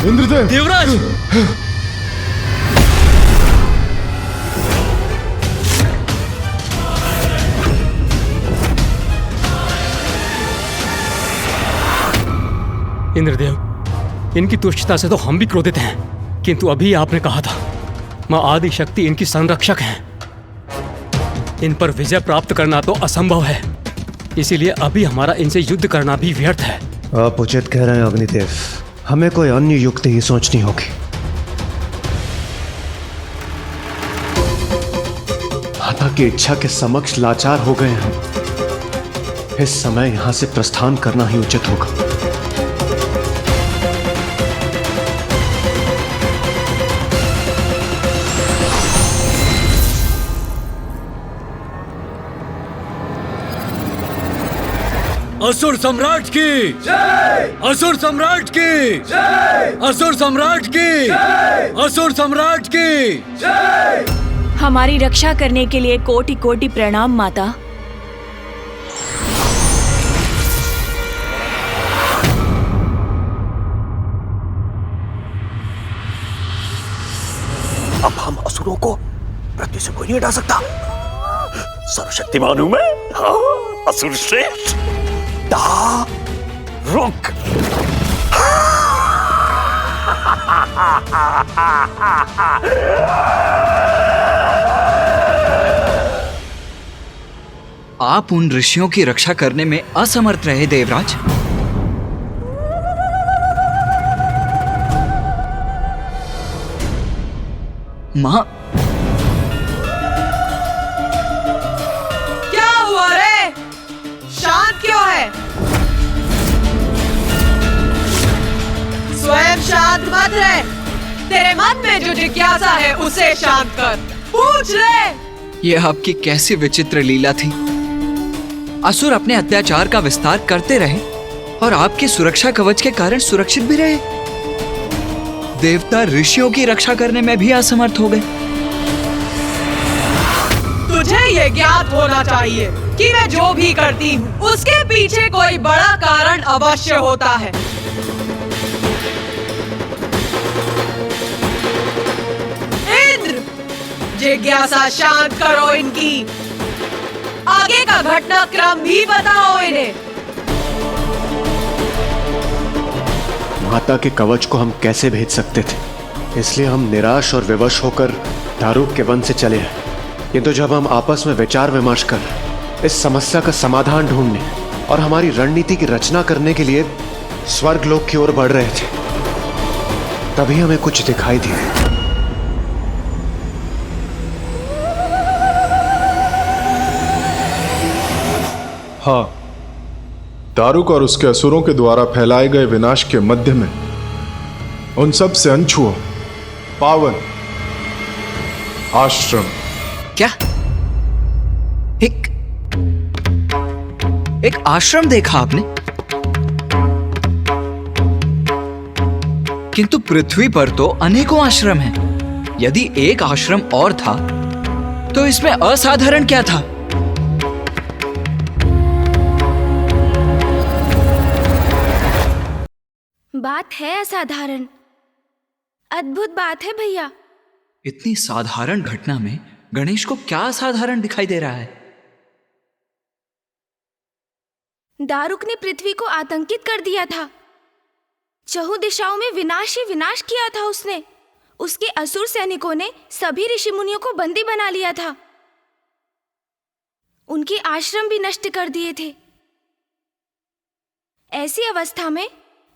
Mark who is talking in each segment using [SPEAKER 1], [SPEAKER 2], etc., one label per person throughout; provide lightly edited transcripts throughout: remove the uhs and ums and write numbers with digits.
[SPEAKER 1] इंद्रदेव!
[SPEAKER 2] देवराज! इंद्रदेव, इनकी तुच्छता से तो हम भी क्रोधित हैं, किंतु अभी आपने कहा था मां आदि शक्ति इनकी संरक्षक हैं। इन पर विजय प्राप्त करना तो असंभव है, इसीलिए अभी हमारा इनसे युद्ध करना भी व्यर्थ है।
[SPEAKER 3] आप उचित कह रहे हैं अग्निदेव, हमें कोई अन्य युक्ति ही सोचनी होगी। माता की इच्छा के समक्ष लाचार हो गए हैं। इस समय यहां से प्रस्थान करना ही उचित होगा।
[SPEAKER 2] असुर सम्राट की जय! असुर सम्राट की जय! असुर सम्राट की जय! असुर सम्राट की
[SPEAKER 4] जय! हमारी रक्षा करने के लिए कोटि कोटि प्रणाम माता।
[SPEAKER 5] अब हम असुरों को पृथ्वी से कोई नहीं हटा सकता। सर्वशक्तिमान हूं मैं। हाँ, असुर श्रेष्ठ। रुक।
[SPEAKER 6] आप उन ऋषियों की रक्षा करने में असमर्थ रहे देवराज। मां,
[SPEAKER 7] क्या हुआ रे? शांत क्यों है? स्वयं शांत मत रहे। तेरे मन में जो जिज्ञासा है उसे शांत कर। पूछ रे।
[SPEAKER 6] ये आपकी कैसी विचित्र लीला थी। असुर अपने अत्याचार का विस्तार करते रहे और आपके सुरक्षा कवच के कारण सुरक्षित भी रहे। देवता ऋषियों की रक्षा करने में भी असमर्थ हो गए।
[SPEAKER 7] तुझे ये ज्ञात होना चाहिए कि मैं जो भी करती हूँ उसके पीछे कोई बड़ा कारण अवश्य होता है। इंद्र, जिज्ञासा शांत करो इनकी। आगे का घटनाक्रम भी बताओ इन्हें।
[SPEAKER 3] माता के कवच को हम कैसे भेज सकते थे, इसलिए हम निराश और विवश होकर दारुक के वन से चले आए। किंतु जब हम आपस में विचार विमर्श कर इस समस्या का समाधान ढूंढने और हमारी रणनीति की रचना करने के लिए स्वर्गलोक की ओर बढ़ रहे थे, तभी हमें कुछ दिखाई दिया।
[SPEAKER 1] हाँ, दारुक और उसके असुरों के द्वारा फैलाए गए विनाश के मध्य में उन सब से अनछुआ पावन आश्रम।
[SPEAKER 6] क्या? एक आश्रम देखा आपने? किंतु पृथ्वी पर तो अनेकों आश्रम हैं। यदि एक आश्रम और था तो इसमें असाधारण क्या था?
[SPEAKER 4] बात है असाधारण, अद्भुत बात है भैया।
[SPEAKER 6] इतनी साधारण घटना में गणेश को क्या असाधारण दिखाई दे रहा है?
[SPEAKER 4] दारुक ने पृथ्वी को आतंकित कर दिया था। चहुं दिशाओं में विनाश ही विनाश किया था उसने। उसके असुर सैनिकों ने सभी ऋषि मुनियों को बंदी बना लिया था। उनके आश्रम भी नष्ट कर दिए थे। ऐसी अवस्था में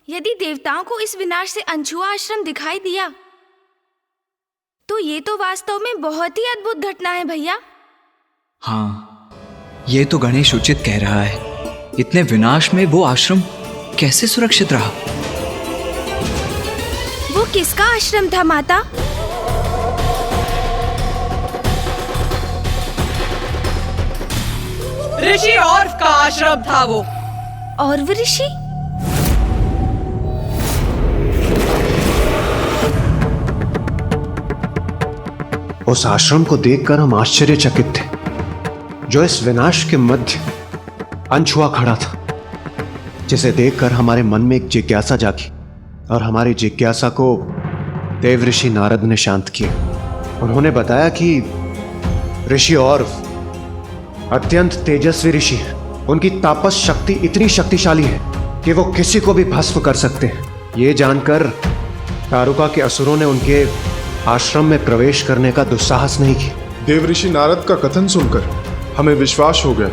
[SPEAKER 4] यदि देवताओं को इस विनाश से अनछुआ आश्रम दिखाई दिया तो ये तो वास्तव में बहुत ही अद्भुत घटना है भैया।
[SPEAKER 6] हाँ, ये तो गणेश उचित कह रहा है। इतने विनाश में वो आश्रम कैसे सुरक्षित रहा?
[SPEAKER 4] वो किसका आश्रम था माता?
[SPEAKER 7] ऋषि और्फ का आश्रम था वो।
[SPEAKER 4] और वो ऋषि?
[SPEAKER 3] उस आश्रम को देखकर हम आश्चर्यचकित थे, जो इस विनाश के मध्य अनछुआ खड़ा था, जिसे देखकर हमारे मन में एक जिज्ञासा जागी और हमारी जिज्ञासा को देव ऋषि नारद ने शांत किया। उन्होंने बताया कि ऋषि और अत्यंत तेजस्वी ऋषि हैं। उनकी तापस शक्ति इतनी शक्तिशाली है कि वो किसी को भी भस्म कर सकते हैं। ये जानकर तारुका के असुरों ने उनके आश्रम में प्रवेश करने का दुस्साहस नहीं किया।
[SPEAKER 1] देवऋषि नारद का कथन सुनकर हमें विश्वास हो गया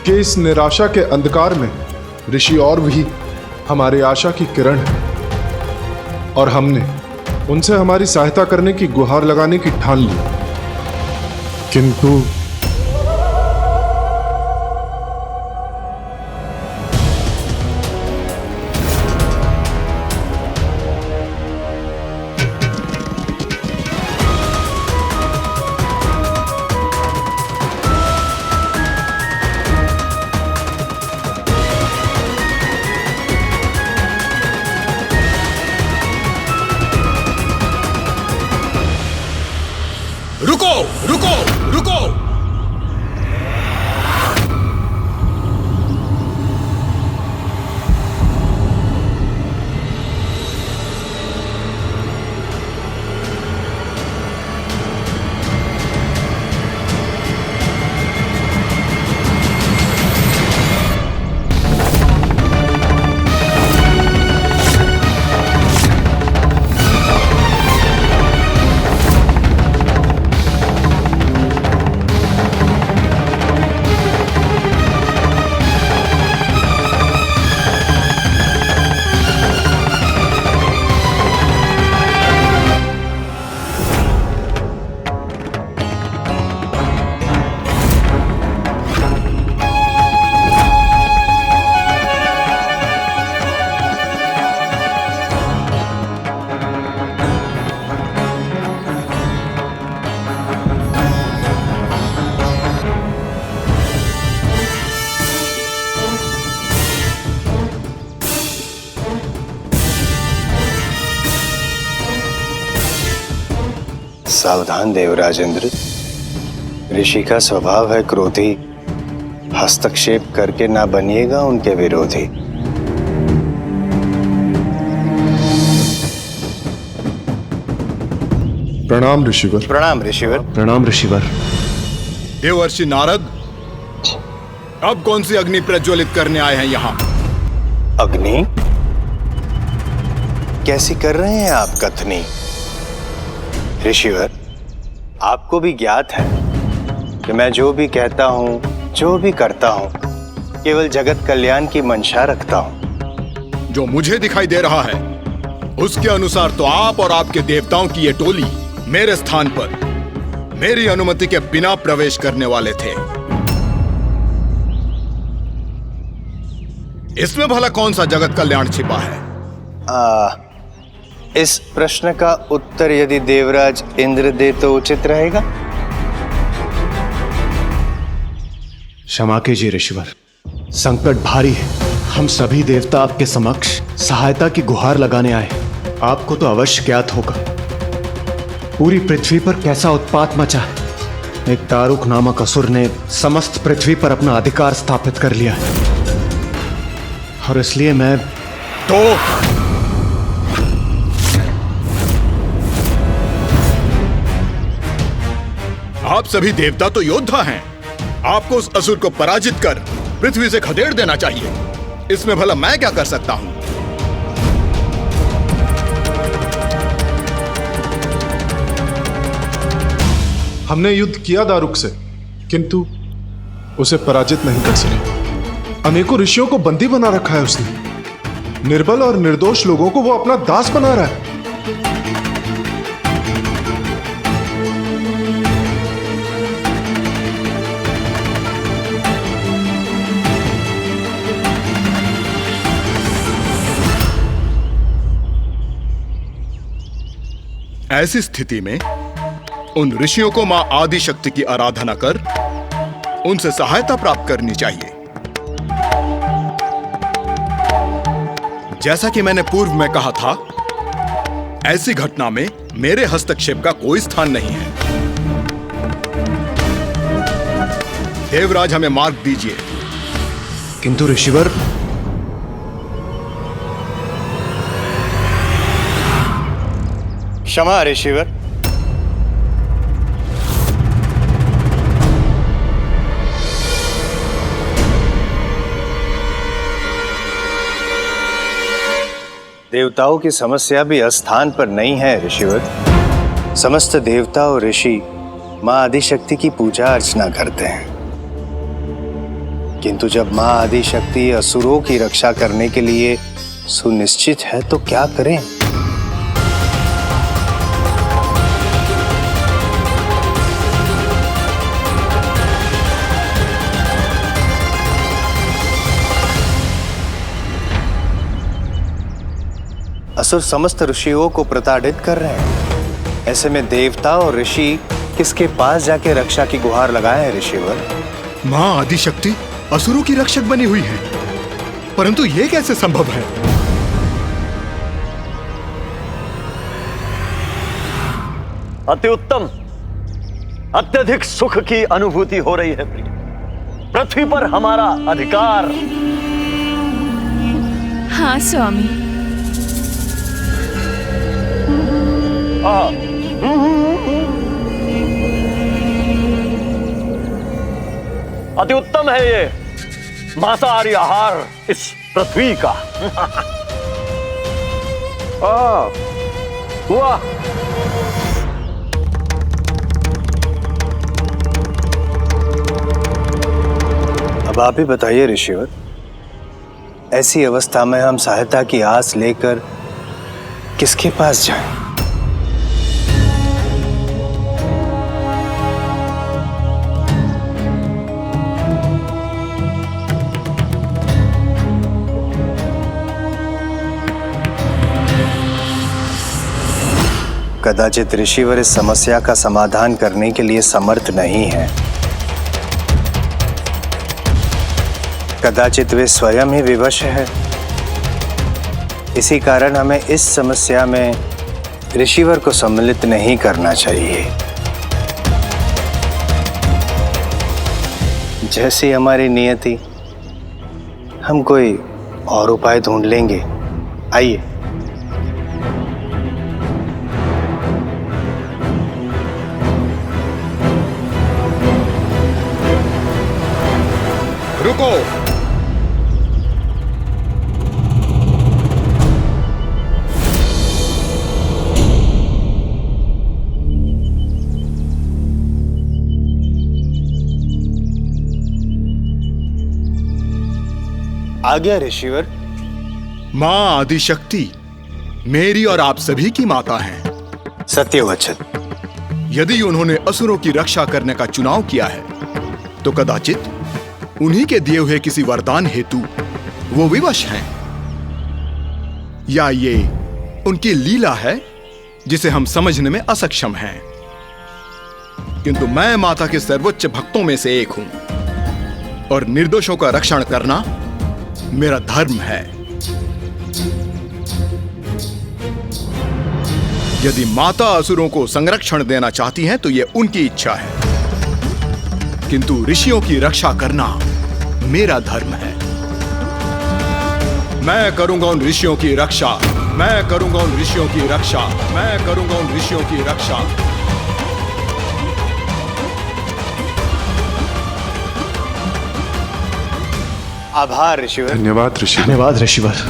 [SPEAKER 1] कि इस निराशा के अंधकार में ऋषि और भी हमारी आशा की किरण है, और हमने उनसे हमारी सहायता करने की गुहार लगाने की ठान ली। किंतु
[SPEAKER 8] रुको रुको रुको!
[SPEAKER 9] सावधान देवराज इंद्र, ऋषि का स्वभाव है क्रोधी। हस्तक्षेप करके ना बनिएगा उनके विरोधी।
[SPEAKER 1] प्रणाम ऋषिवर।
[SPEAKER 9] प्रणाम ऋषिवर।
[SPEAKER 3] प्रणाम ऋषिवर।
[SPEAKER 8] देवर्षि नारद, अब कौन सी अग्नि प्रज्वलित करने आए हैं यहाँ?
[SPEAKER 9] अग्नि? कैसी कर रहे हैं आप कथनी? ऋषिवर, आपको भी ज्ञात है कि मैं जो भी कहता हूँ, जो भी करता हूँ, केवल जगत कल्याण की मंशा रखता हूँ।
[SPEAKER 8] जो मुझे दिखाई दे रहा है उसके अनुसार तो आप और आपके देवताओं की ये टोली मेरे स्थान पर मेरी अनुमति के बिना प्रवेश करने वाले थे। इसमें भला कौन सा जगत कल्याण छिपा है?
[SPEAKER 9] इस प्रश्न का उत्तर यदि देवराज इंद्र दे तो उचित रहेगा।
[SPEAKER 3] क्षमा कीजिए ऋषिवर, संकट भारी है। हम सभी देवता आपके समक्ष सहायता की गुहार लगाने आए। आपको तो अवश्य ज्ञात होगा पूरी पृथ्वी पर कैसा उत्पात मचा है। एक दारुक नामक असुर ने समस्त पृथ्वी पर अपना अधिकार स्थापित कर लिया है, और इसलिए मैं
[SPEAKER 8] आप सभी देवता तो योद्धा हैं। आपको उस असुर को पराजित कर पृथ्वी से खदेड़ देना चाहिए। इसमें भला मैं क्या कर सकता हूं?
[SPEAKER 1] हमने युद्ध किया दारुक से, किंतु उसे पराजित नहीं कर सके। अनेकों ऋषियों को बंदी बना रखा है उसने। निर्बल और निर्दोष लोगों को वो अपना दास बना रहा है।
[SPEAKER 8] ऐसी स्थिति में उन ऋषियों को मां आदि शक्ति की आराधना कर उनसे सहायता प्राप्त करनी चाहिए। जैसा कि मैंने पूर्व में कहा था, ऐसी घटना में मेरे हस्तक्षेप का कोई स्थान नहीं है। देवराज, हमें मार्ग दीजिए।
[SPEAKER 3] किंतु ऋषिवर,
[SPEAKER 9] क्षमा ऋषिवर। देवताओं की समस्या भी अस्थान पर नहीं है ऋषिवर। समस्त देवता और ऋषि मां आदिशक्ति की पूजा अर्चना करते हैं, किंतु जब मां आदिशक्ति असुरों की रक्षा करने के लिए सुनिश्चित है तो क्या करें? असुर समस्त ऋषियों को प्रताड़ित कर रहे हैं। ऐसे में देवता और ऋषि किसके पास जाके रक्षा की गुहार लगाए हैं ऋषिवर?
[SPEAKER 8] मां आदिशक्ति असुरों की रक्षक बनी हुई है, परंतु यह कैसे संभव है?
[SPEAKER 5] अति उत्तम। अत्यधिक सुख की अनुभूति हो रही है प्रिय। पृथ्वी पर हमारा अधिकार।
[SPEAKER 4] हाँ स्वामी।
[SPEAKER 5] अति उत्तम है ये मांसाहारी आहार इस पृथ्वी का। वाह।
[SPEAKER 9] अब आप ही बताइए ऋषिवर, ऐसी अवस्था में हम सहायता की आस लेकर किसके पास जाएं? कदाचित ऋषिवर इस समस्या का समाधान करने के लिए समर्थ नहीं है। कदाचित वे स्वयं ही विवश है। इसी कारण हमें इस समस्या में ऋषिवर को सम्मिलित नहीं करना चाहिए। जैसी हमारी नियति, हम कोई और उपाय ढूंढ लेंगे। आइए।
[SPEAKER 8] रुको।
[SPEAKER 9] आ गया ऋषिवर।
[SPEAKER 8] मां आदिशक्ति मेरी और आप सभी की माता हैं।
[SPEAKER 9] सत्यवचन।
[SPEAKER 8] यदि उन्होंने असुरों की रक्षा करने का चुनाव किया है तो कदाचित उन्हीं के दिए हुए किसी वरदान हेतु वो विवश हैं, या ये उनकी लीला है जिसे हम समझने में असक्षम हैं। किंतु मैं माता के सर्वोच्च भक्तों में से एक हूं और निर्दोषों का रक्षण करना मेरा धर्म है। यदि माता असुरों को संरक्षण देना चाहती हैं तो यह उनकी इच्छा है, किंतु ऋषियों की रक्षा करना मेरा धर्म है। मैं करूंगा उन ऋषियों की रक्षा। मैं करूंगा उन ऋषियों की रक्षा। मैं करूंगा उन ऋषियों की रक्षा।
[SPEAKER 9] आभार ऋषिवर।
[SPEAKER 1] धन्यवाद ऋषि।
[SPEAKER 3] धन्यवाद ऋषिवर।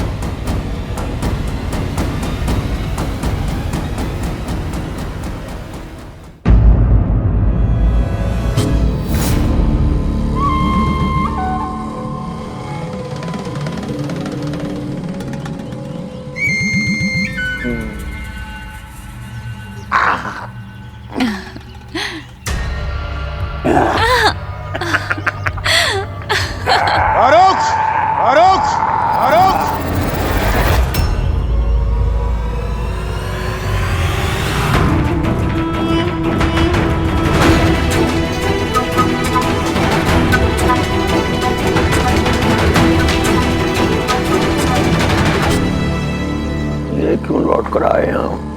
[SPEAKER 5] क्यों लौट कर आए हम?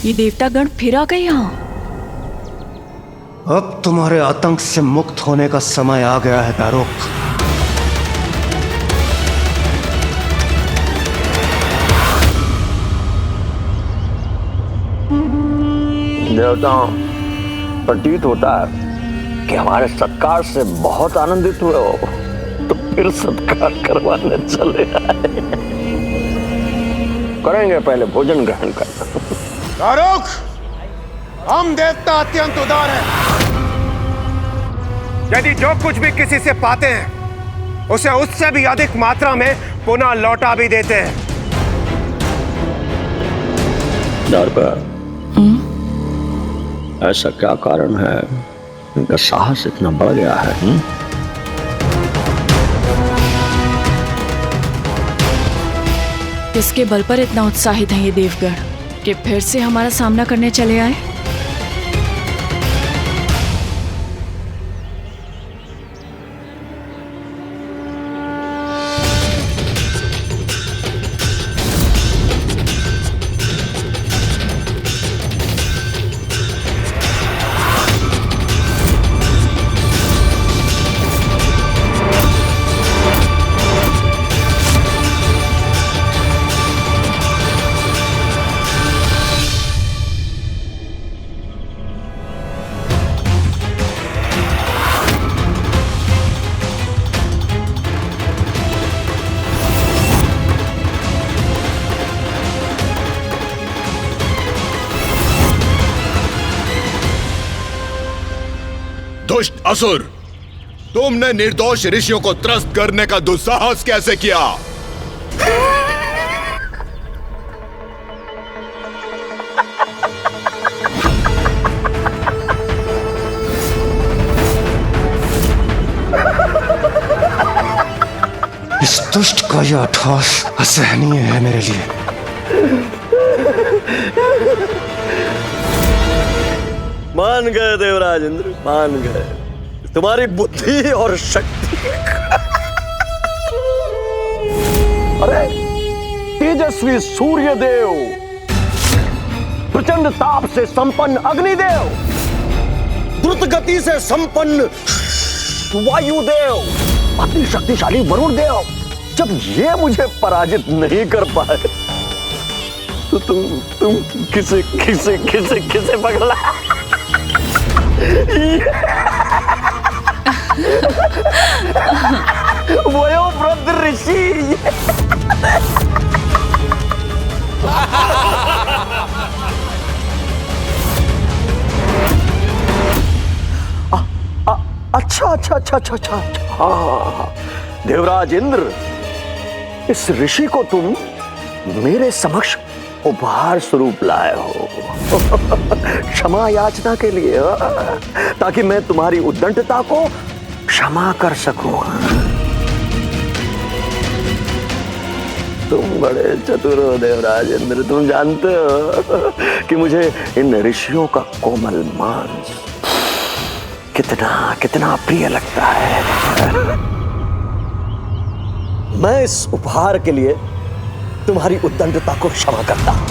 [SPEAKER 7] ये देवतागण फिर आ गए यहाँ।
[SPEAKER 3] अब तुम्हारे आतंक से मुक्त होने का समय आ गया है दारुक।
[SPEAKER 5] देवताओं, प्रतीत होता है कि हमारे सत्कार से बहुत आनंदित हुए हो, तो फिर सत्कार करवाने चले आए। करेंगे, पहले भोजन ग्रहण करना।
[SPEAKER 9] दारुक, हम देवता अत्यंत उदार हैं। यदि जो कुछ भी किसी से पाते हैं उसे उससे भी अधिक मात्रा में पुनः लौटा भी देते हैं।
[SPEAKER 5] ऐसा क्या कारण है इनका साहस इतना बढ़ गया है?
[SPEAKER 10] किसके बल पर इतना उत्साहित हैं ये देवगण कि फिर से हमारा सामना करने चले आए?
[SPEAKER 8] दुष्ट असुर, तुमने निर्दोष ऋषियों को त्रस्त करने का दुस्साहस कैसे किया?
[SPEAKER 3] इस दुष्ट का यह अट्टहास असहनीय है मेरे लिए।
[SPEAKER 5] मान गए देवराज इंद्र, मान गए। तुम्हारी बुद्धि और शक्ति। अरे तेजस्वी सूर्य देव, प्रचंड ताप से संपन्न अग्निदेव, द्रुत गति से संपन्न वायुदेव, अति शक्तिशाली वरुण देव, जब ये मुझे पराजित नहीं कर पाए तो तुम किसे किसे किसे किसे पगला? वयोवृद्ध ऋषि। अच्छा अच्छा अच्छा अच्छा अच्छा, हाँ देवराज इंद्र, इस ऋषि को तुम मेरे समक्ष उपहार स्वरूप लाए हो क्षमा याचना के लिए, ताकि मैं तुम्हारी उद्दंडता को क्षमा कर सकूं। तुम बड़े चतुर हो देवराज इंद्र। तुम जानते हो कि मुझे इन ऋषियों का कोमल मांस कितना कितना प्रिय लगता है। मैं इस उपहार के लिए तुम्हारी उद्दंडता को क्षमा करता हूं।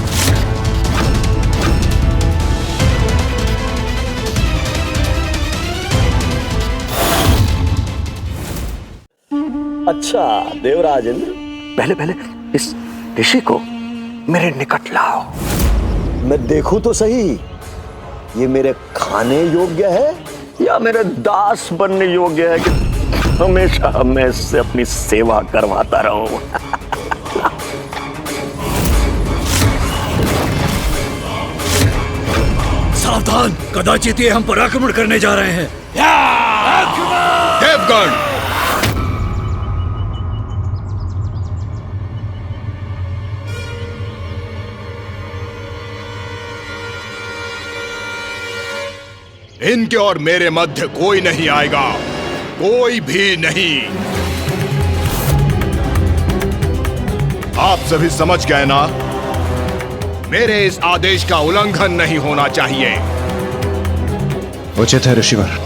[SPEAKER 5] अच्छा देवराज इंद्र, पहले पहले इस ऋषि को मेरे निकट लाओ, मैं देखूं तो सही ये मेरे खाने योग्य है या मेरे दास बनने योग्य है कि हमेशा मैं इससे अपनी सेवा करवाता रहूं।
[SPEAKER 11] सावधान, कदाचित ये हम पर आक्रमण करने जा रहे हैं।
[SPEAKER 8] देवगण, इनके और मेरे मध्य कोई नहीं आएगा, कोई भी नहीं। आप सभी समझ गए ना? मेरे इस आदेश का उल्लंघन नहीं होना चाहिए।
[SPEAKER 3] उचित है ऋषिवर।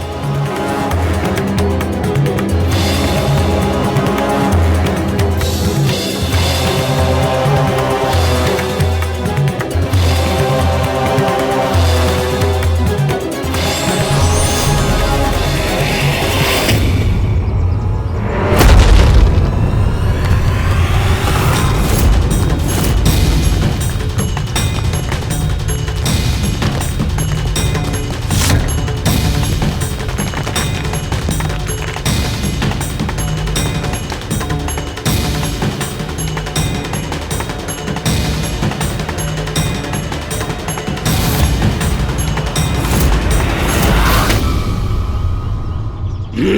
[SPEAKER 5] ये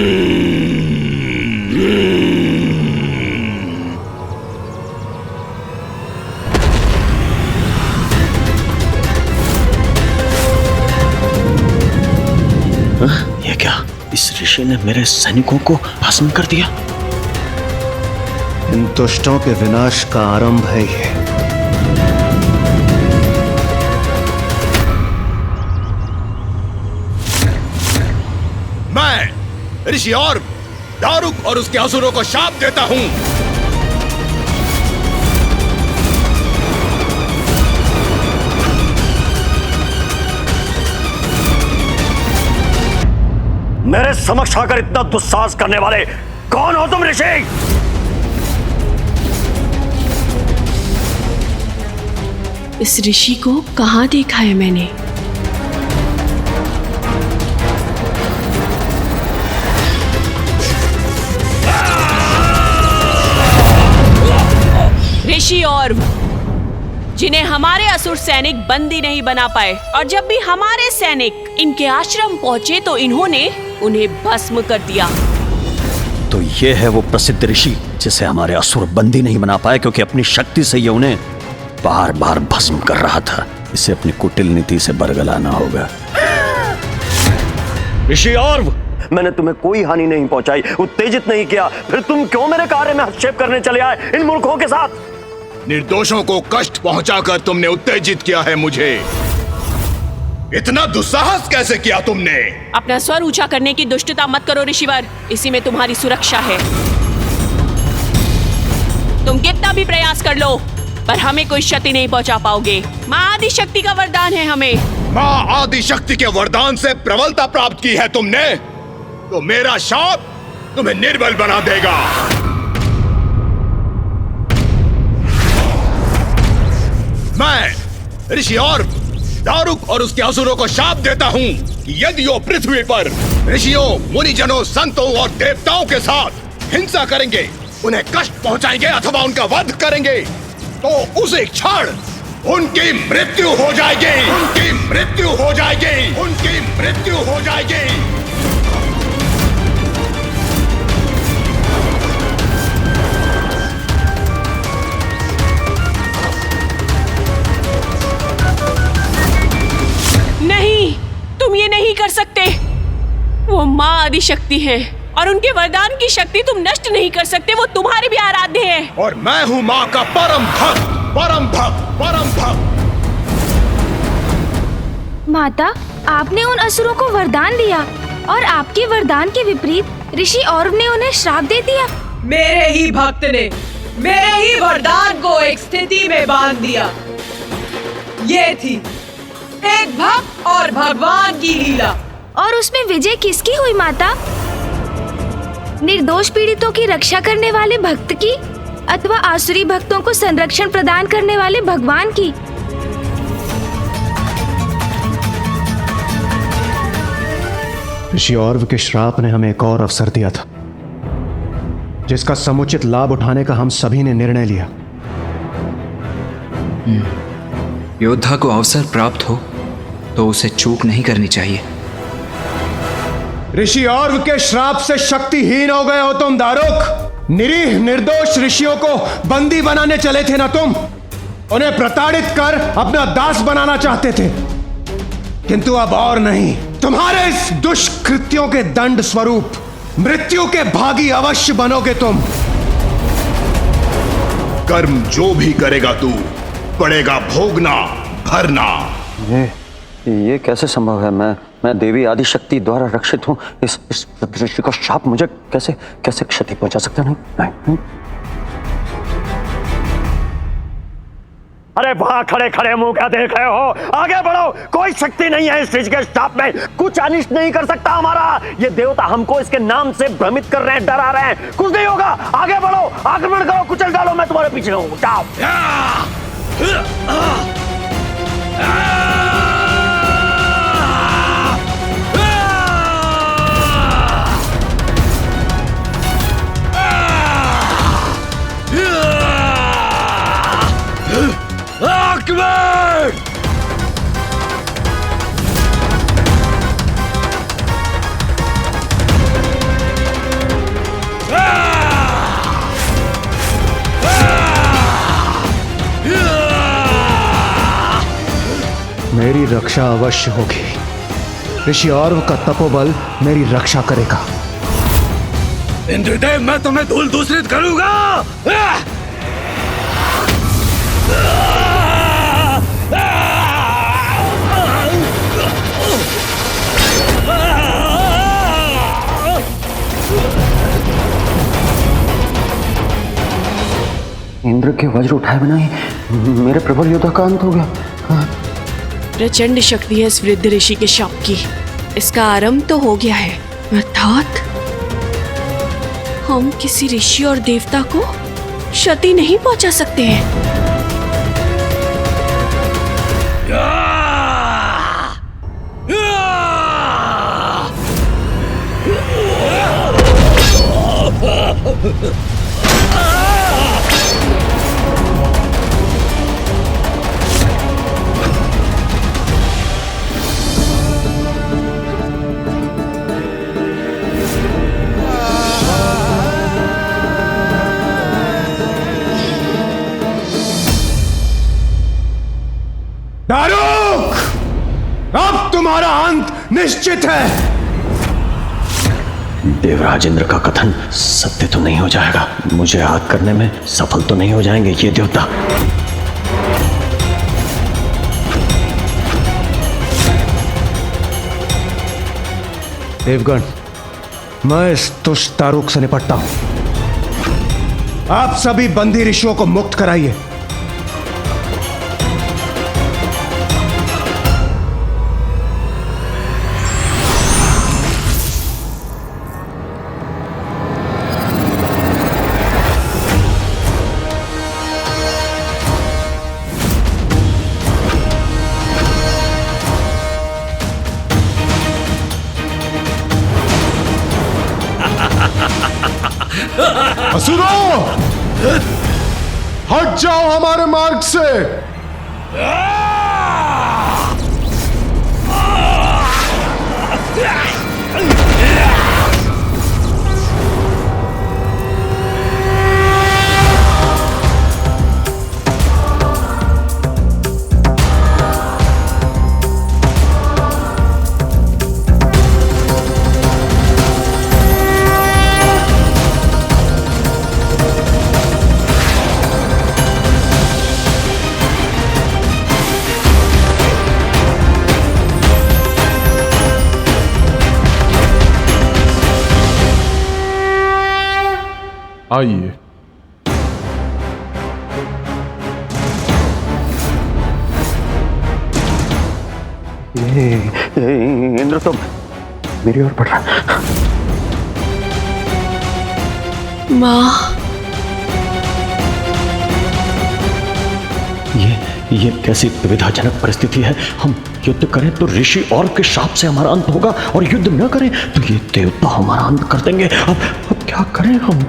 [SPEAKER 5] क्या? इस ऋषि ने मेरे सैनिकों को भस्म कर दिया।
[SPEAKER 3] इन दुष्टों के विनाश का आरंभ है ये।
[SPEAKER 8] मैं ऋषि और दारुक और उसके असुरों को शाप देता हूं।
[SPEAKER 5] मेरे समक्ष आकर इतना दुस्साहस करने वाले कौन हो तुम ऋषि?
[SPEAKER 10] इस ऋषि को कहाँ देखा है मैंने?
[SPEAKER 12] ऋषि और जिन्हें हमारे असुर सैनिक बंदी नहीं बना पाए, और जब भी हमारे सैनिक इनके आश्रम पहुंचे तो इन्होंने उन्हें भस्म कर दिया।
[SPEAKER 5] तो ये है वो प्रसिद्ध ऋषि जिसे हमारे असुर बंदी नहीं बना पाए, क्योंकि अपनी शक्ति से ये उन्हें बार बार भस्म कर रहा था। इसे अपनी कुटिल नीति से बरगलाना होगा। ऋषि और मैंने तुम्हें कोई हानि नहीं पहुंचाई, उत्तेजित नहीं किया, फिर तुम क्यों मेरे कार्य में हस्तक्षेप करने चले आए इन मूर्खों के साथ?
[SPEAKER 8] निर्दोषों को कष्ट पहुंचाकर तुमने उत्तेजित किया है मुझे। इतना दुस्साहस कैसे किया तुमने?
[SPEAKER 12] अपना स्वर ऊंचा करने की दुष्टता मत करो ऋषिवर, इसी में तुम्हारी सुरक्षा है। तुम कितना भी प्रयास कर लो पर हमें कोई क्षति नहीं पहुंचा पाओगे। माँ आदि शक्ति का वरदान है हमें।
[SPEAKER 8] माँ आदि शक्ति के वरदान से प्रबलता प्राप्त की है तुमने, तो मेरा शाप तुम्हें निर्बल बना देगा। मैं ऋषि और दारुक और उसके असुरों को शाप देता हूँ कि यदि वो पृथ्वी पर ऋषियों, मुनिजनों, संतों और देवताओं के साथ हिंसा करेंगे, उन्हें कष्ट पहुंचाएंगे अथवा उनका वध करेंगे, तो उसी क्षण उनकी मृत्यु हो जाएगी। उनकी मृत्यु हो जाएगी। उनकी मृत्यु हो जाएगी।
[SPEAKER 12] नहीं, तुम ये नहीं कर सकते। वो माँ आदि शक्ति है और उनके वरदान की शक्ति तुम नष्ट नहीं कर सकते। वो तुम्हारे भी आराध्य है।
[SPEAKER 8] और मैं हूँ माँ का परम भक्त, परम भक्त, परम भक्त।
[SPEAKER 4] माता, आपने उन असुरों को वरदान दिया और आपके वरदान के विपरीत ऋषि औरव ने उन्हें श्राप दे दिया।
[SPEAKER 7] मेरे ही भक्त ने मेरे ही वरदान को एक स्थिति में बांध दिया। ये थी एक भक्त और भगवान की लीला।
[SPEAKER 4] और उसमें विजय किसकी हुई माता? निर्दोष पीड़ितों की रक्षा करने वाले भक्त की अथवा आसुरी भक्तों को संरक्षण प्रदान करने वाले भगवान की?
[SPEAKER 3] ऋषि औरव के श्राप ने हमें एक और अवसर दिया था, जिसका समुचित लाभ उठाने का हम सभी ने निर्णय लिया।
[SPEAKER 6] योद्धा को अवसर प्राप्त हो तो उसे चूक नहीं करनी चाहिए।
[SPEAKER 3] ऋषि औरव के श्राप से शक्तिहीन हो गए हो तुम दारुक। निरीह निर्दोष ऋषियों को बंदी बनाने चले थे ना तुम? उन्हें प्रताड़ित कर अपना दास बनाना चाहते थे, किंतु अब और नहीं। तुम्हारे इस दुष्कृत्यों के दंड स्वरूप मृत्यु के भागी अवश्य बनोगे तुम।
[SPEAKER 8] कर्म जो भी करेगा तू, पड़ेगा भोगना, भरना।
[SPEAKER 5] ये कैसे संभव है? मैं देवी आदि शक्ति द्वारा रक्षित हूँ। इस ऋषि का शाप मुझे कैसे क्षति पहुंचा सकता? नहीं। अरे वहां खड़े खड़े मुंह क्या देख रहे हो? आगे बढ़ो। कोई शक्ति नहीं है इस ऋषि के शाप में। कुछ अनिष्ट नहीं कर सकता हमारा। ये देवता हमको इसके नाम से भ्रमित कर रहे हैं, डरा रहे हैं। कुछ नहीं होगा। आगे बढ़ो, आक्रमण करो, कुचल डालो। मैं तुम्हारे पीछे हूँ। जाओ।
[SPEAKER 3] मेरी रक्षा अवश्य होगी। ऋषि और का तपोबल मेरी रक्षा करेगा।
[SPEAKER 11] इंद्रदेव, मैं तुम्हें धूल दूसरित करूंगा।
[SPEAKER 5] इंद्र के वज्र उठाए बिना ही मेरे प्रबल योद्धा का अंत हो गया।
[SPEAKER 12] प्रचंड शक्ति है इस वृद्ध ऋषि के शाप की। इसका आरंभ तो हो गया है, अर्थात हम किसी ऋषि और देवता को क्षति नहीं पहुंचा सकते हैं।
[SPEAKER 3] दारुक! अब तुम्हारा अंत निश्चित है।
[SPEAKER 5] देवराज इंद्र का कथन सत्य तो नहीं हो जाएगा। मुझे आहत करने में सफल तो नहीं हो जाएंगे ये देवता।
[SPEAKER 3] देवगण, मैं इस दुष्ट दारुक से निपटता हूं। आप सभी बंदी ऋषियों को मुक्त कराइए।
[SPEAKER 1] असुरों, हट जाओ हमारे मार्ग से। आइए।
[SPEAKER 5] इंद्र तो मेरी ओर बढ़ रहा।
[SPEAKER 12] माँ,
[SPEAKER 5] ये कैसी दुविधाजनक परिस्थिति है। हम युद्ध करें तो ऋषि और के शाप से हमारा अंत होगा, और युद्ध न करें तो ये देवता हमारा अंत कर देंगे। अब क्या करें हम?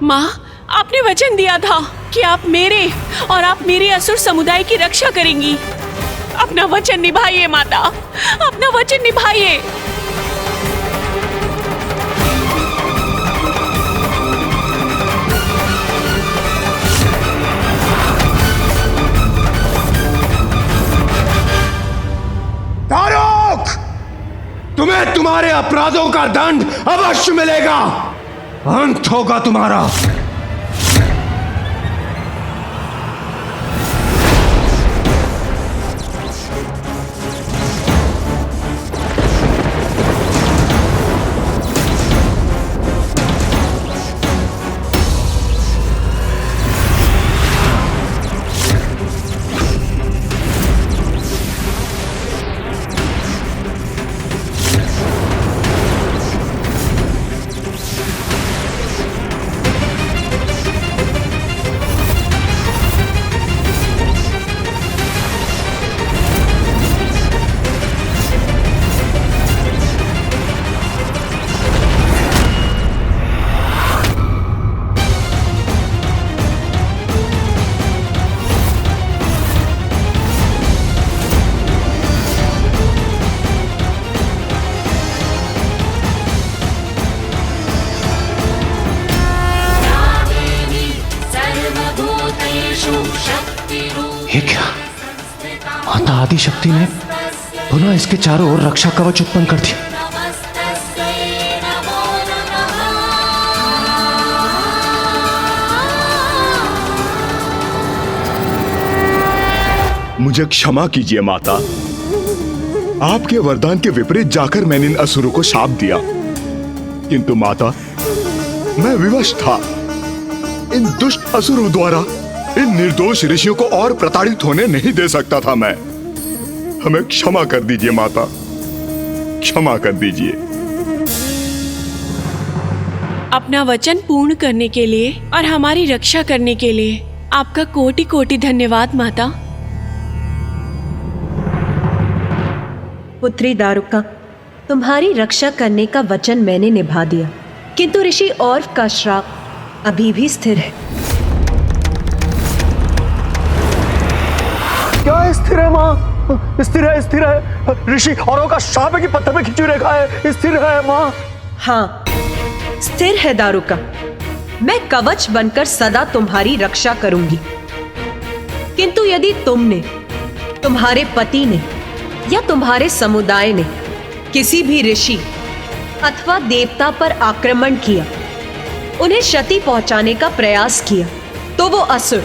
[SPEAKER 12] माँ, आपने वचन दिया था कि आप मेरे और आप मेरे असुर समुदाय की रक्षा करेंगी। अपना वचन निभाइए माता, अपना वचन निभाइए।
[SPEAKER 3] दारुक! तुम्हें तुम्हारे अपराधों का दंड अवश्य मिलेगा। अंत होगा तुम्हारा। आदि शक्ति ने पुनः इसके चारों ओर रक्षा कवच उत्पन्न कर दिया।
[SPEAKER 8] मुझे क्षमा कीजिए माता, आपके वरदान के विपरीत जाकर मैंने इन असुरों को शाप दिया। किंतु माता, मैं विवश था। इन दुष्ट असुरों द्वारा इन निर्दोष ऋषियों को और प्रताड़ित होने नहीं दे सकता था मैं। हमें क्षमा कर दीजिए माता, क्षमा कर दीजिए।
[SPEAKER 12] अपना वचन पूर्ण करने के लिए और हमारी रक्षा करने के लिए आपका कोटि कोटि धन्यवाद माता।
[SPEAKER 13] पुत्री दारुका, तुम्हारी रक्षा करने का वचन मैंने निभा दिया, किंतु ऋषि ऑर्फ का श्राप अभी भी स्थिर है।
[SPEAKER 5] क्या स्थिर है माँ? स्थिर है, स्थिर है। ऋषि औरों का शाप है कि पत्थर में खिंची रेखा है? स्थिर है माँ।
[SPEAKER 13] हाँ, स्थिर है दारुका। मैं कवच बनकर सदा तुम्हारी रक्षा करूंगी, किंतु यदि तुमने, तुम्हारे पति ने या तुम्हारे समुदाय ने किसी भी ऋषि अथवा देवता पर आक्रमण किया, उन्हें क्षति पहुंचाने का प्रयास किया, तो वो असुर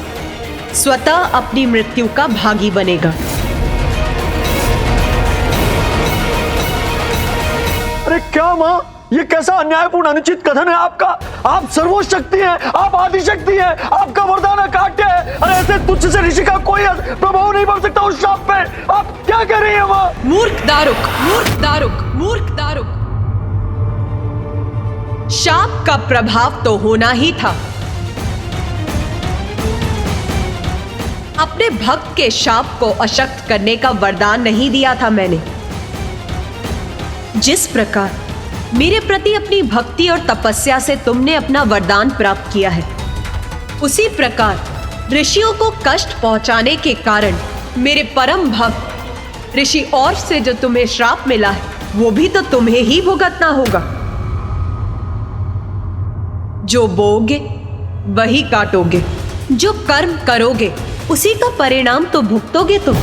[SPEAKER 13] स्वतः अपनी मृत्यु का भागी बनेगा।
[SPEAKER 5] अरे क्या माँ, ये कैसा अन्यायपूर्ण अनुचित कथन है आपका? आप सर्वोच्च शक्ति हैं, आप आदि शक्ति हैं, आपका वरदान अकाट्य है। अरे ऐसे तुच्छ से ऋषि का कोई प्रभाव नहीं पड़ सकता उस शाप पे। आप क्या कह रही हैं माँ?
[SPEAKER 13] मूर्ख दारुक, मूर्ख दारुक, मूर्ख दारुक। शाप का प्रभाव तो होना ही था। अपने भक्त के शाप को अशक्त करने का वरदान नहीं दिया था मैंने। जिस प्रकार मेरे प्रति अपनी भक्ति और तपस्या से तुमने अपना वरदान प्राप्त किया है, उसी प्रकार ऋषियों को कष्ट पहुंचाने के कारण मेरे परम भक्त ऋषि ऑर्फ से जो तुम्हें श्राप मिला है, वो भी तो तुम्हें ही भुगतना होगा। जो बोओगे वही काटोगे, जो कर्म करोगे उसी का परिणाम तो भुगतोगे तुम।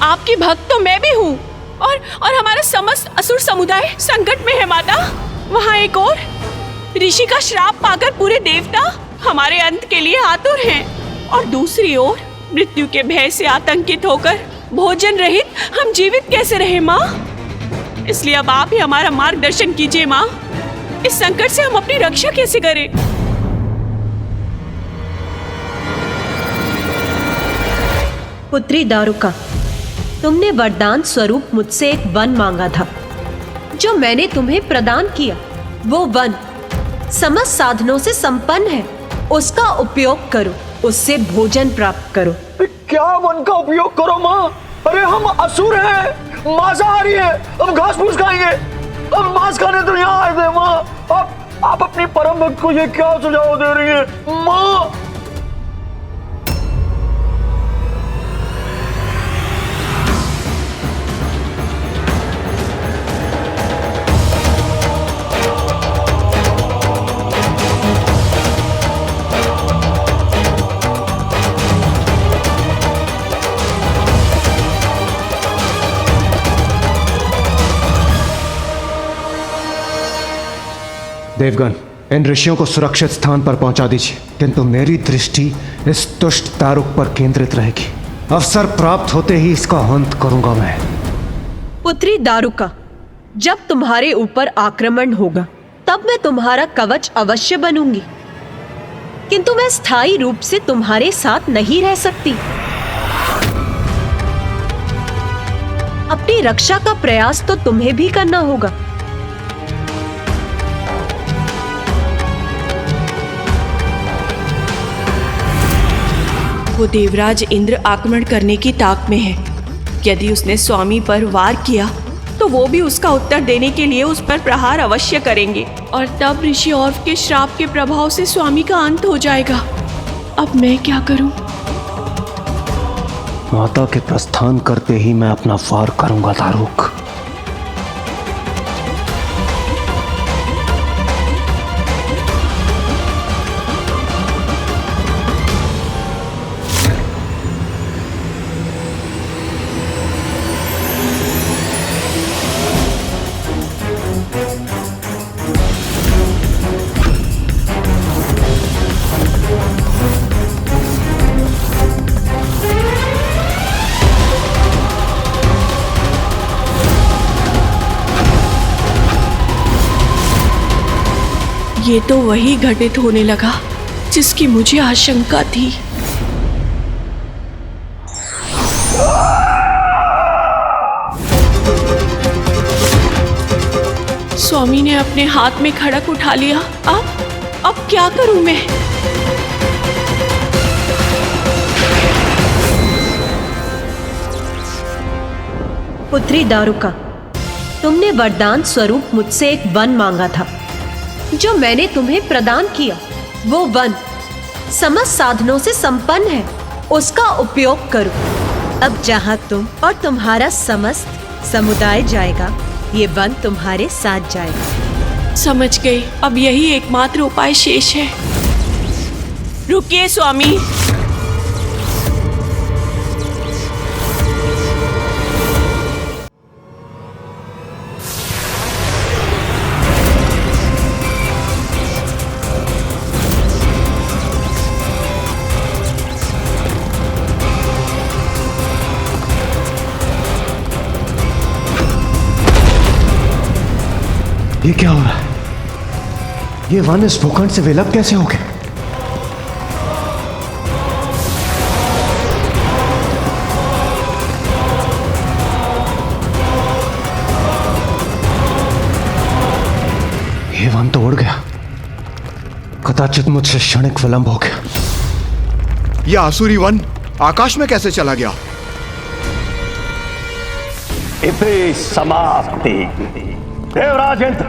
[SPEAKER 12] आपकी भक्त तो मैं भी हूँ, और हमारा समस्त असुर समुदाय संकट में है माता। वहाँ एक और ऋषि का श्राप पाकर पूरे देवता हमारे अंत के लिए आतुर हैं, और दूसरी ओर मृत्यु के भय से आतंकित होकर भोजन रहित हम जीवित कैसे रहे माँ? इसलिए अब आप ही हमारा मार्गदर्शन कीजिए माँ। इस संकट से हम अपनी रक्षा कैसे करें?
[SPEAKER 13] पुत्री दारुका, तुमने वरदान स्वरूप मुझसे एक वन मांगा था, जो मैंने तुम्हें प्रदान किया। वो वन समस्त साधनों से संपन्न है, उसका उपयोग करो, उससे भोजन प्राप्त करो।
[SPEAKER 5] क्या वन का उपयोग करो माँ? अरे हम असुर हैं, मांसाहारी हैं, हम घास फूस खाएंगे, हम मांस खाने तो यहाँ आए थे माँ। आप अपनी परम भक्त को ये क्या सुझाव दे रही है माँ?
[SPEAKER 3] देवगण, इन ऋषियों को सुरक्षित स्थान पर पहुंचा दीजिए, किंतु मेरी दृष्टि इस दुष्ट दारुक पर केंद्रित रहेगी। अवसर प्राप्त होते ही इसका अंत करूंगा मैं।
[SPEAKER 13] पुत्री दारुका, जब तुम्हारे ऊपर आक्रमण होगा तब मैं तुम्हारा कवच अवश्य बनूंगी, किंतु मैं स्थायी रूप से तुम्हारे साथ नहीं रह सकती। अपनी रक्षा का प्रयास तो तुम्हें भी करना होगा।
[SPEAKER 12] वो देवराज इंद्र आक्रमण करने की ताक में है। यदि उसने स्वामी पर वार किया तो वो भी उसका उत्तर देने के लिए उस पर प्रहार अवश्य करेंगे, और तब ऋषि ऑर्फ के श्राप के प्रभाव से स्वामी का अंत हो जाएगा। अब मैं क्या करूं?
[SPEAKER 3] माता के प्रस्थान करते ही मैं अपना वार करूंगा दारुक।
[SPEAKER 12] ये तो वही घटित होने लगा जिसकी मुझे आशंका थी। स्वामी ने अपने हाथ में खड़क उठा लिया। अब क्या करूं मैं?
[SPEAKER 13] पुत्री दारुका, तुमने वरदान स्वरूप मुझसे एक वन मांगा था। जो मैंने तुम्हें प्रदान किया वो वन समस्त साधनों से संपन्न है, उसका उपयोग करो। अब जहां तुम और तुम्हारा समस्त समुदाय जाएगा, ये वन तुम्हारे साथ जाएगा।
[SPEAKER 12] समझ गई। अब यही एकमात्र उपाय शेष है। रुकिए स्वामी।
[SPEAKER 3] ये क्या हो रहा है? ये वन इस भूखंड से विलुप्त कैसे हो गए? ये वन तो उड़ गया। कदाचित मुझसे क्षणिक विलंब हो गया।
[SPEAKER 8] यह आसुरी वन आकाश में कैसे चला गया?
[SPEAKER 5] इति समाप्ति। देवराज इंद्र,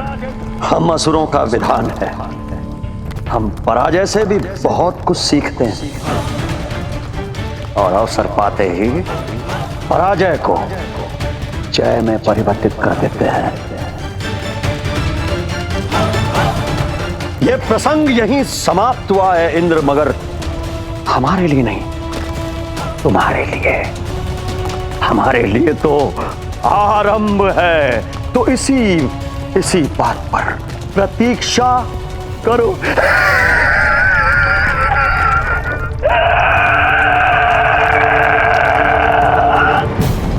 [SPEAKER 5] हम असुरों का विधान है, हम पराजय से भी बहुत कुछ सीखते हैं और अवसर पाते ही पराजय को जय में परिवर्तित कर देते हैं। यह प्रसंग यहीं समाप्त हुआ है इंद्र, मगर हमारे लिए नहीं, तुम्हारे लिए। हमारे लिए तो आरंभ है। तो इसी बात पर प्रतीक्षा करो।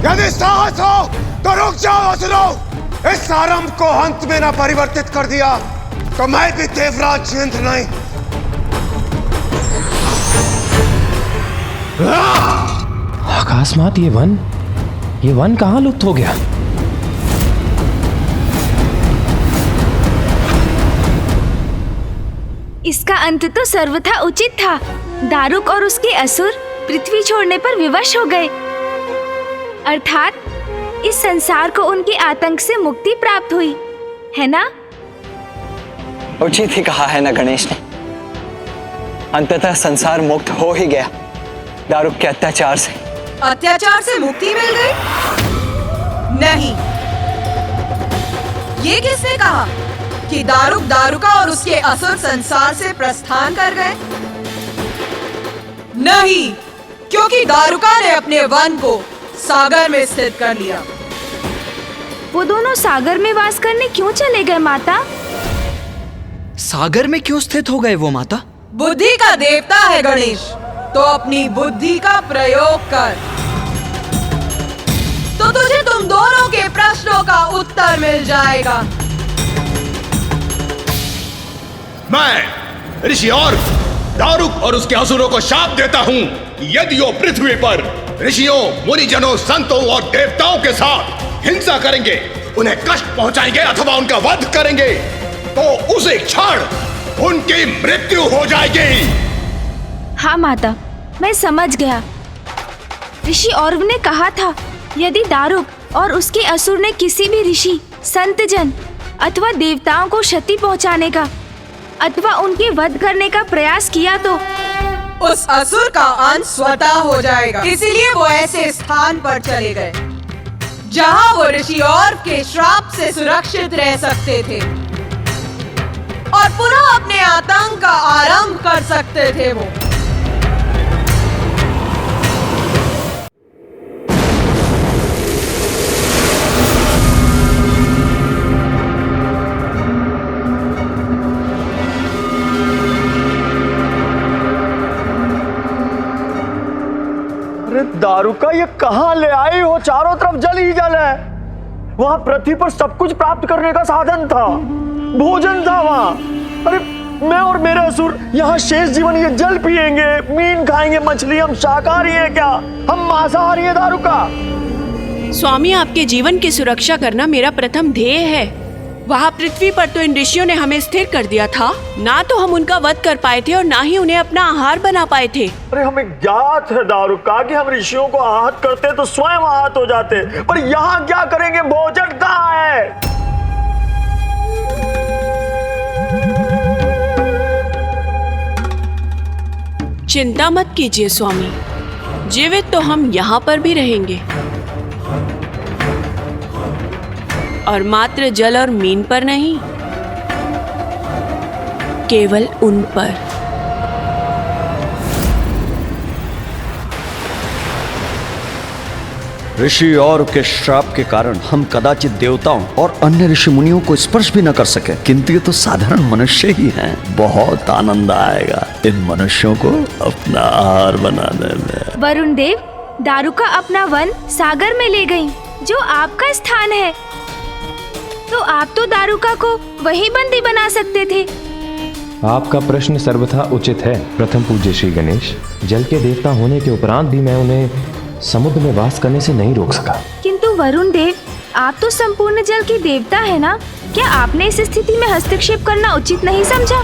[SPEAKER 14] यदि साहस हो तो रुक जाओ असुरों। इस आरंभ को अंत में न परिवर्तित कर दिया तो मैं भी देवराज इंद्र नहीं।
[SPEAKER 15] अकस्मात ये वन कहां लुप्त हो गया?
[SPEAKER 4] इसका अंत तो सर्वथा उचित था। दारुक और उसके असुर पृथ्वी छोड़ने पर विवश हो गए, अर्थात इस संसार को उनके आतंक से मुक्ति प्राप्त हुई, है ना?
[SPEAKER 16] उचित ही कहा है ना गणेश ने। अंततः संसार मुक्त हो ही गया दारुक के अत्याचार से।
[SPEAKER 7] अत्याचार से मुक्ति मिल गई? नहीं। ये किसने कहा कि दारुक, दारुका और उसके असुर संसार से प्रस्थान कर गए? नहीं, क्योंकि दारुका ने अपने वन को सागर में स्थित कर लिया।
[SPEAKER 4] वो दोनों सागर में वास करने क्यों चले गए माता?
[SPEAKER 6] सागर में क्यों स्थित हो गए वो माता?
[SPEAKER 7] बुद्धि का देवता है गणेश, तो अपनी बुद्धि का प्रयोग कर, तो तुझे तुम दोनों के प्रश्नों का उत्तर मिल जाएगा।
[SPEAKER 8] मैं ऋषि और दारुक और उसके असुरों को शाप देता हूं कि यदि वो पृथ्वी पर ऋषियों, मुनिजनों, संतों और देवताओं के साथ हिंसा करेंगे, उन्हें कष्ट पहुंचाएंगे अथवा उनका वध करेंगे, तो उसी क्षण उनकी मृत्यु हो जाएगी।
[SPEAKER 4] हाँ माता, मैं समझ गया। ऋषि औरव ने कहा था यदि दारुक और उसके असुर ने किसी भी ऋषि, संतजन अथवा देवताओं को क्षति पहुंचाने का अथवा उनके वध करने का प्रयास किया तो
[SPEAKER 7] उस असुर का अंत स्वतः हो जाएगा। इसीलिए वो ऐसे स्थान पर चले गए जहां वो ऋषि और के श्राप से सुरक्षित रह सकते थे और पुनः अपने आतंक का आरंभ कर सकते थे। वो
[SPEAKER 5] दारुका, ये कहां ले आई हो? चारों तरफ जल ही जल है। वहां पृथ्वी पर सब कुछ प्राप्त करने का साधन था, भोजन था वहां, अरे मैं और मेरे असुर यहाँ शेष जीवन ये जल पिएंगे, मीन खाएंगे, मछली, हम शाकाहारी हैं क्या? हम मांसाहारी हैं दारुका?
[SPEAKER 12] स्वामी, आपके जीवन की सुरक्षा करना मेरा प्रथम ध्येय है। वहाँ पृथ्वी पर तो इन ऋषियों ने हमें स्थिर कर दिया था, ना तो हम उनका वध कर पाए थे और ना ही उन्हें अपना आहार बना पाए थे।
[SPEAKER 5] अरे हमें ज्ञात है दारुका कि हम ऋषियों को आहत करते तो स्वयं आहत हो जाते, पर यहाँ क्या करेंगे? भोजन कहाँ है?
[SPEAKER 12] चिंता मत कीजिए स्वामी, जीवित तो हम यहाँ पर भी रहेंगे और मात्र जल और मीन पर नहीं, केवल उन पर।
[SPEAKER 5] ऋषि और के श्राप के कारण हम कदाचित देवताओं और अन्य ऋषि मुनियों को स्पर्श भी न कर सके, किंतु ये तो साधारण मनुष्य ही हैं। बहुत आनंद आएगा इन मनुष्यों को अपना आहार बनाने में।
[SPEAKER 4] वरुण देव, दारुका अपना वन सागर में ले गई, जो आपका स्थान है। तो आप तो दारुका को वही बंदी बना सकते थे।
[SPEAKER 15] आपका प्रश्न सर्वथा उचित है प्रथम पूज्य श्री गणेश। जल के देवता होने के उपरांत भी मैं उन्हें समुद्र में वास करने से नहीं रोक सका।
[SPEAKER 4] किंतु वरुण देव, आप तो संपूर्ण जल के देवता है ना? क्या आपने इस स्थिति में हस्तक्षेप करना उचित नहीं समझा?